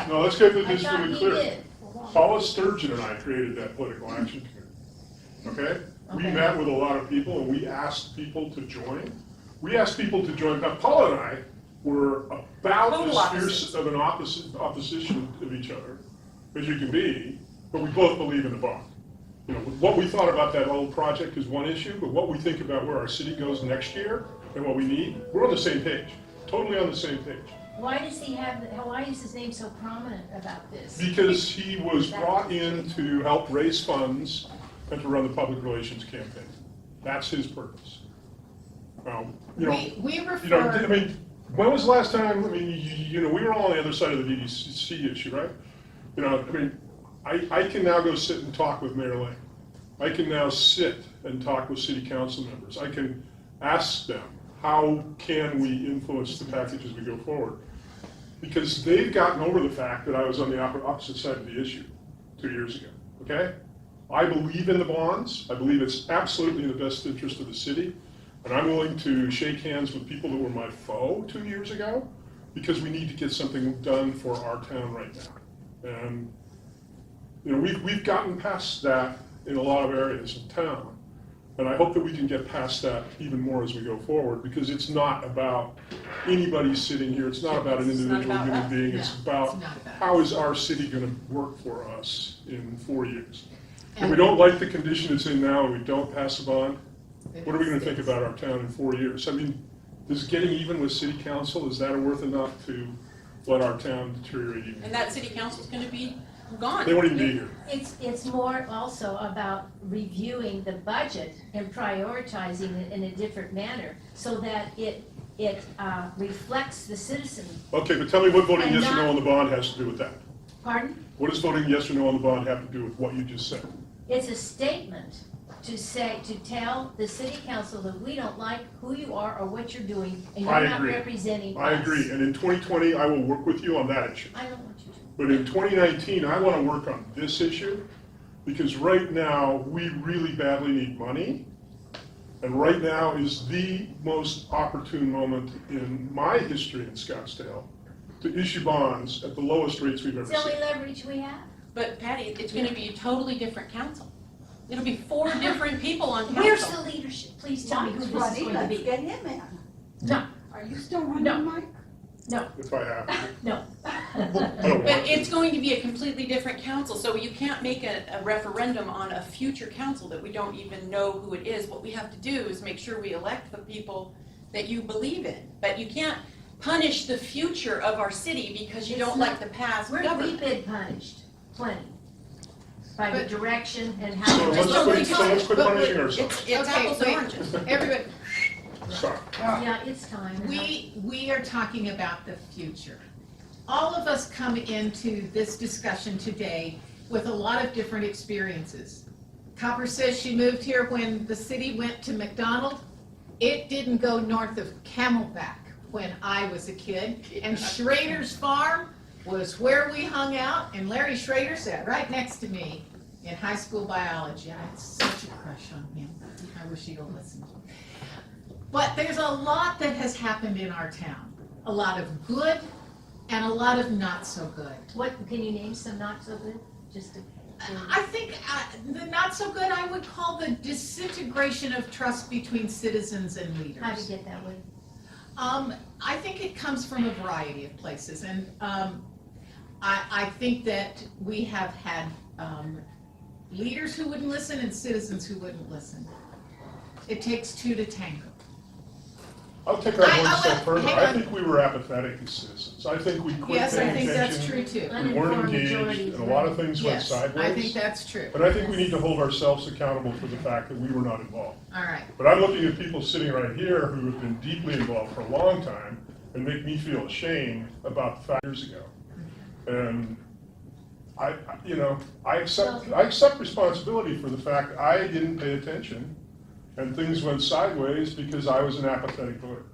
No, let's get this I thought really he clear. did. Paula Sturgeon and I created that political action committee, okay? We Okay. met with a lot of people and we asked people to join. We asked people to join. Now, Paula and I were about Total as fierce opposites. of an opposition of each other as you can be, but we both believe in the bond. You know, what we thought about that whole project is one issue, but what we think about where our city goes next year and what we need, we're on the same page, totally on the same page. Why does he have, why is his name so prominent about this? Because he was brought in to help raise funds and to run the public relations campaign. That's his purpose. You know, We you know, I refer, mean, when was the last time, I mean, you know, we were all on the other side of the DDC issue, right? You know, I mean, I can now go sit and talk with Mayor Lane. I can now sit and talk with city council members. I can ask them, how can we influence the package as we go forward? Because they've gotten over the fact that I was on the opposite side of the issue 2 years ago, okay? I believe in the bonds. I believe it's absolutely in the best interest of the city. And I'm willing to shake hands with people that were my foe 2 years ago because we need to get something done for our town right now. And, you know, we've gotten past that in a lot of areas of town. And I hope that we can get past that even more as we go forward, because it's not about anybody sitting here. It's not about an It's not individual about human us. being. No, It's about it's not about how us. is our city going to work for us in 4 years. If And- we don't like the condition it's in now and we don't pass a bond, what are we going to think about our town in 4 years? I mean, is getting even with city council, is that worth enough to let our town deteriorate even? And that city council's gonna be gone. They won't even be here. It's more also about reviewing the budget and prioritizing it in a different manner so that it reflects the citizen. Okay, but tell me what voting And yes or no not- on the bond has to do with that. Pardon? What does voting yes or no on the bond have to do with what you just said? It's a statement to say, to tell the city council that we don't like who you are or what you're doing, and I you're not agree. representing us. I agree, and in 2020, I will work with you on that issue. I don't want you to. But in 2019, I want to work on this issue, because right now, we really badly need money. And right now is the most opportune moment in my history in Scottsdale to issue bonds at the lowest rates we've ever It's the seen. only leverage we have. But Patty, it's gonna be a totally different council. It'll be 4 different people on Where's council. the leadership? Please tell me who Mike's this is running, going to let's be. get him in. No, Are you still running, No. Mike? no, If I have to. no. I don't want But to. it's going to be a completely different council, so you can't make a referendum on a future council that we don't even know who it is. What we have to do is make sure we elect the people that you believe in. But you can't punish the future of our city because you It's don't not- like the past We've government. been punished, plenty, by the But- direction and So how. let's quit But punishing wait, ourselves. It's Okay, apples and wait. oranges. everybody, Sorry. Yeah, it's time. we are talking about the future. All of us come into this discussion today with a lot of different experiences. Copper says she moved here when the city went to McDonald. It didn't go north of Camelback when I was a kid. And Schrader's Farm was where we hung out, and Larry Schrader sat right next to me in high school biology. I had such a crush on him. I wish he'd have listened. But there's a lot that has happened in our town. A lot of good and a lot of not so good. What, can you name some not so good? Just to. I think the not so good I would call the disintegration of trust between citizens and leaders. How to get that way? I think it comes from a variety of places, and I think that we have had leaders who wouldn't listen and citizens who wouldn't listen. It takes 2 to tango. I'll take that I- one I- step further. hang I on. think we were apathetic as citizens. I think we quit Yes, I paying think that's attention. true too. We weren't Uninformed engaged, majorities, and a lot of things went Yes, sideways. I think that's true. But I think we need to hold ourselves accountable for the fact that we were not involved. All right. But I'm looking at people sitting right here who have been deeply involved for a long time and make me feel ashamed about the 5 years ago. And I accept responsibility for the fact I didn't pay attention and things went sideways because I was an apathetic voter.